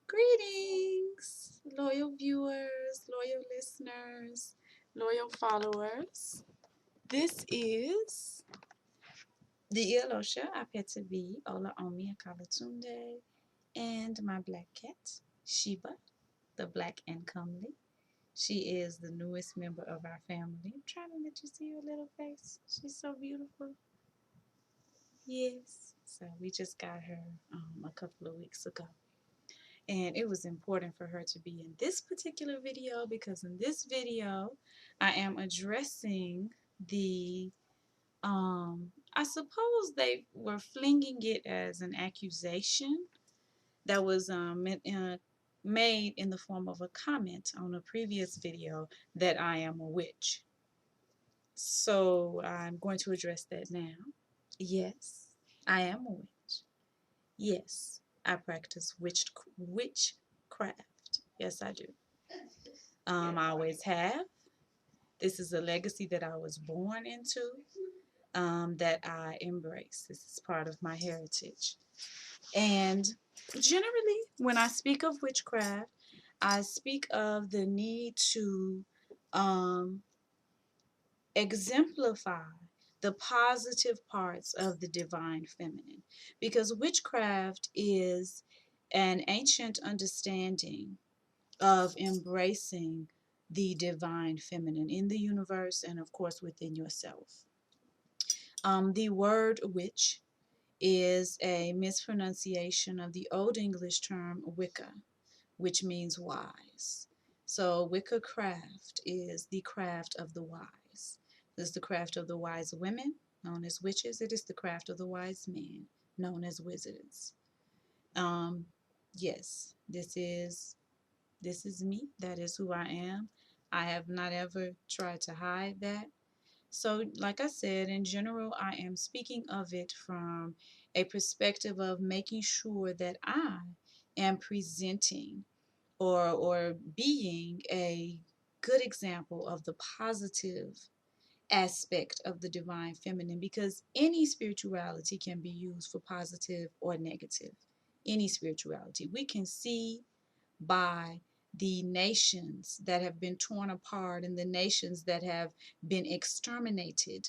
Greetings, loyal viewers, loyal listeners, loyal followers. This is the Ilosha Apetabi Ola Omi Akalatunde and my black cat, Sheba, the black and comely. She is the newest member of our family. I'm trying to let you see her little face. She's so beautiful. Yes. So we just got her a couple of weeks ago. And it was important for her to be in this particular video because in this video, I am addressing the, I suppose they were flinging it as an accusation that was made in the form of a comment on a previous video that I am a witch. So I'm going to address that now. Yes, I am a witch. Yes, I practice witchcraft. Yes, I do. I always have. This is a legacy that I was born into, that I embrace. This is part of my heritage. And generally, when I speak of witchcraft, I speak of the need to um, exemplify the positive parts of the divine feminine. Because witchcraft is an ancient understanding of embracing the divine feminine in the universe and, of course, within yourself. The word witch is a mispronunciation of the Old English term Wicca, which means wise. So Wicca craft is the craft of the wise. It is the craft of the wise women, known as witches. It is the craft of the wise men, known as wizards. Yes, this is me. That is who I am. I have not ever tried to hide that. So, like I said, in general, I am speaking of it from a perspective of making sure that I am presenting or being a good example of the positive aspect of the divine feminine, because any spirituality can be used for positive or negative. Any spirituality. We can see by the nations that have been torn apart and the nations that have been exterminated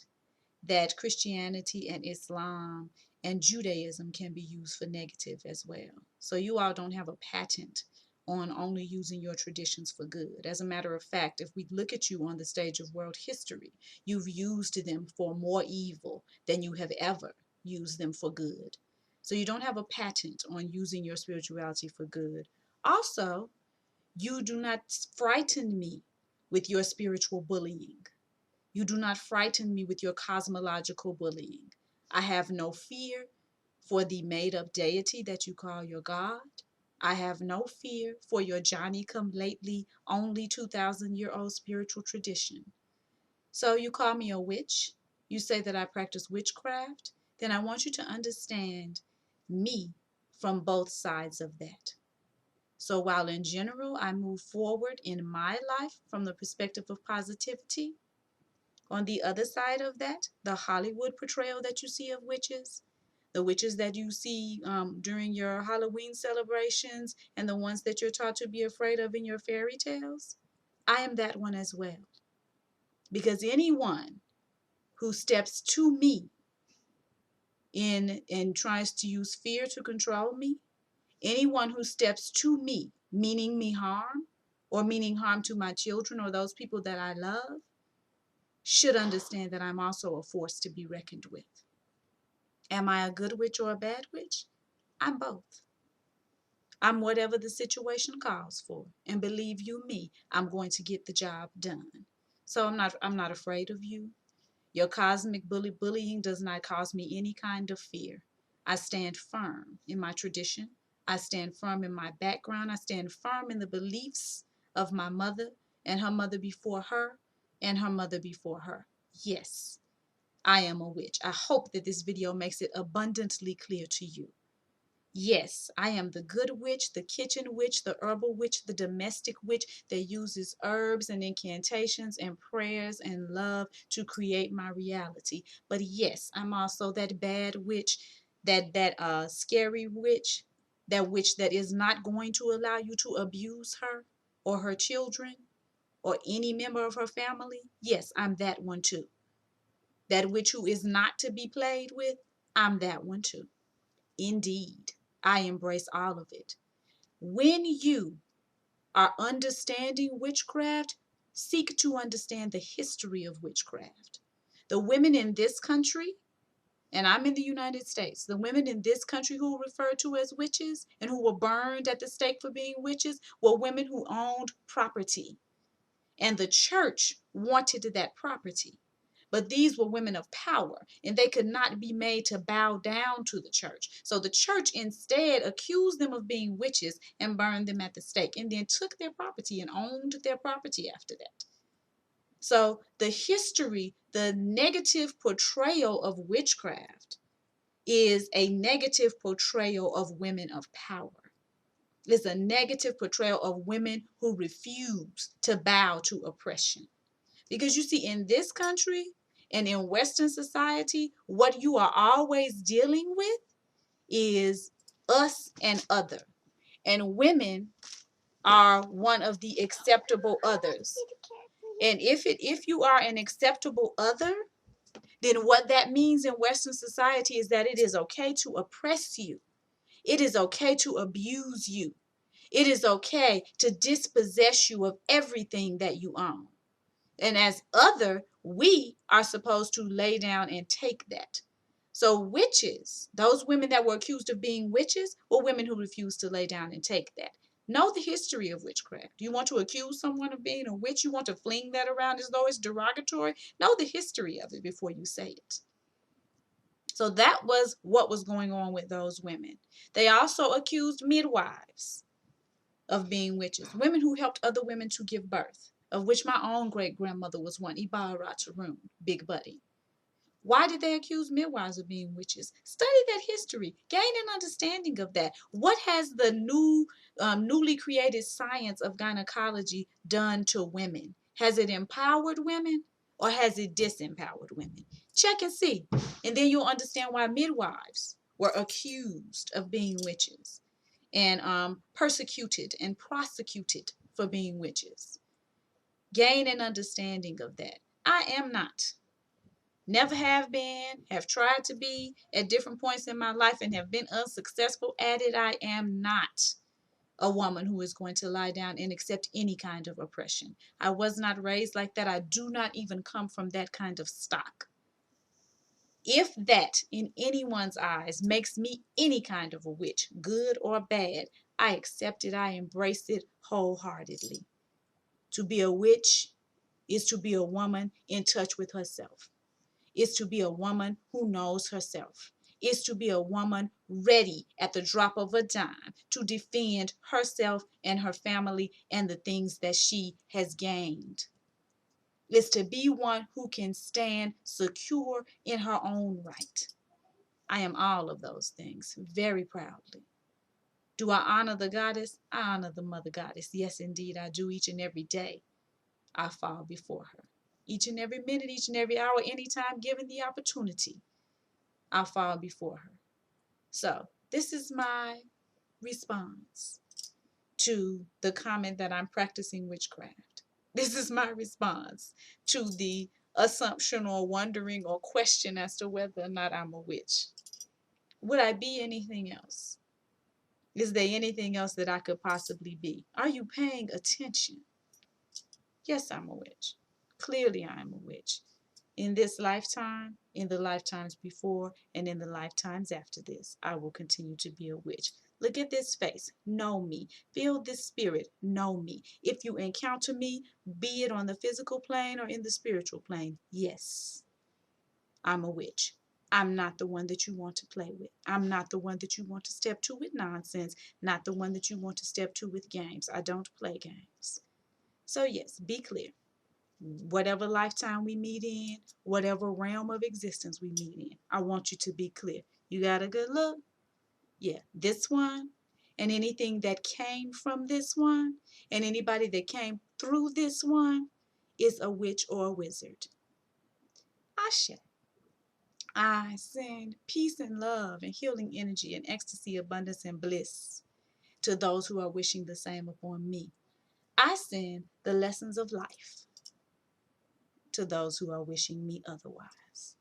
that Christianity and Islam and Judaism can be used for negative as well. So you all don't have a patent on only using your traditions for good. As a matter of fact, if we look at you on the stage of world history, you've used them for more evil than you have ever used them for good. So you don't have a patent on using your spirituality for good. Also, you do not frighten me with your spiritual bullying. You do not frighten me with your cosmological bullying. I have no fear for the made up deity that you call your God. I have no fear for your Johnny come lately, only 2,000-year-old spiritual tradition. So you call me a witch? You say that I practice witchcraft? Then I want you to understand me from both sides of that. So while in general I move forward in my life from the perspective of positivity, on the other side of that, the Hollywood portrayal that you see of witches, the witches that you see during your Halloween celebrations, and the ones that you're taught to be afraid of in your fairy tales, I am that one as well. Because anyone who steps to me and tries to use fear to control me, anyone who steps to me, meaning me harm, or meaning harm to my children or those people that I love, should understand that I'm also a force to be reckoned with. Am I a good witch or a bad witch? I'm both. I'm whatever the situation calls for. And believe you me, I'm going to get the job done. So I'm not afraid of you. Your cosmic bullying does not cause me any kind of fear. I stand firm in my tradition. I stand firm in my background. I stand firm in the beliefs of my mother and her mother before her and her mother before her. Yes, I am a witch. I hope that this video makes it abundantly clear to you. Yes, I am the good witch, the kitchen witch, the herbal witch, the domestic witch that uses herbs and incantations and prayers and love to create my reality. But yes, I'm also that bad witch that scary witch, that witch that is not going to allow you to abuse her or her children or any member of her family, yes, I'm that one too. That witch who is not to be played with, I'm that one too. Indeed, I embrace all of it. When you are understanding witchcraft, seek to understand the history of witchcraft. The women in this country, and I'm in the United States, the women in this country who were referred to as witches and who were burned at the stake for being witches were women who owned property. And the church wanted that property. But these were women of power, and they could not be made to bow down to the church. So the church instead accused them of being witches and burned them at the stake, and then took their property and owned their property after that. So the history, the negative portrayal of witchcraft is a negative portrayal of women of power. It's a negative portrayal of women who refuse to bow to oppression. Because you see, in this country and in Western society, what you are always dealing with is us and other. And women are one of the acceptable others. And if you are an acceptable other, then what that means in Western society is that it is okay to oppress you. It is okay to abuse you. It is okay to dispossess you of everything that you own. And as other, we are supposed to lay down and take that. So witches, those women that were accused of being witches, were women who refused to lay down and take that. Know the history of witchcraft. You want to accuse someone of being a witch? You want to fling that around as though it's derogatory? Know the history of it before you say it. So that was what was going on with those women. They also accused midwives of being witches, women who helped other women to give birth, of which my own great-grandmother was one, Ibarra Tarun, Big Buddy. Why did they accuse midwives of being witches? Study that history. Gain an understanding of that. What has the newly created science of gynecology done to women? Has it empowered women or has it disempowered women? Check and see. And then you'll understand why midwives were accused of being witches and persecuted and prosecuted for being witches. Gain an understanding of that. I am not. Never have been, have tried to be at different points in my life and have been unsuccessful at it. I am not a woman who is going to lie down and accept any kind of oppression. I was not raised like that. I do not even come from that kind of stock. If that in anyone's eyes makes me any kind of a witch, good or bad, I accept it. I embrace it wholeheartedly. To be a witch is to be a woman in touch with herself. Is to be a woman who knows herself. Is to be a woman ready at the drop of a dime to defend herself and her family and the things that she has gained. Is to be one who can stand secure in her own right. I am all of those things very proudly. Do I honor the goddess? I honor the mother goddess. Yes, indeed, I do. Each and every day I fall before her. Each and every minute, each and every hour, anytime given the opportunity, I fall before her. So this is my response to the comment that I'm practicing witchcraft. This is my response to the assumption or wondering or question as to whether or not I'm a witch. Would I be anything else? Is there anything else that I could possibly be? Are you paying attention? Yes, I'm a witch. Clearly, I'm a witch. In this lifetime, in the lifetimes before, and in the lifetimes after this, I will continue to be a witch. Look at this face. Know me. Feel this spirit. Know me. If you encounter me, be it on the physical plane or in the spiritual plane, yes, I'm a witch. I'm not the one that you want to play with. I'm not the one that you want to step to with nonsense. Not the one that you want to step to with games. I don't play games. So yes, be clear. Whatever lifetime we meet in, whatever realm of existence we meet in, I want you to be clear. You got a good look? Yeah, this one and anything that came from this one and anybody that came through this one is a witch or a wizard. Ashe. I send peace and love and healing energy and ecstasy, abundance and bliss to those who are wishing the same upon me. I send the lessons of life to those who are wishing me otherwise.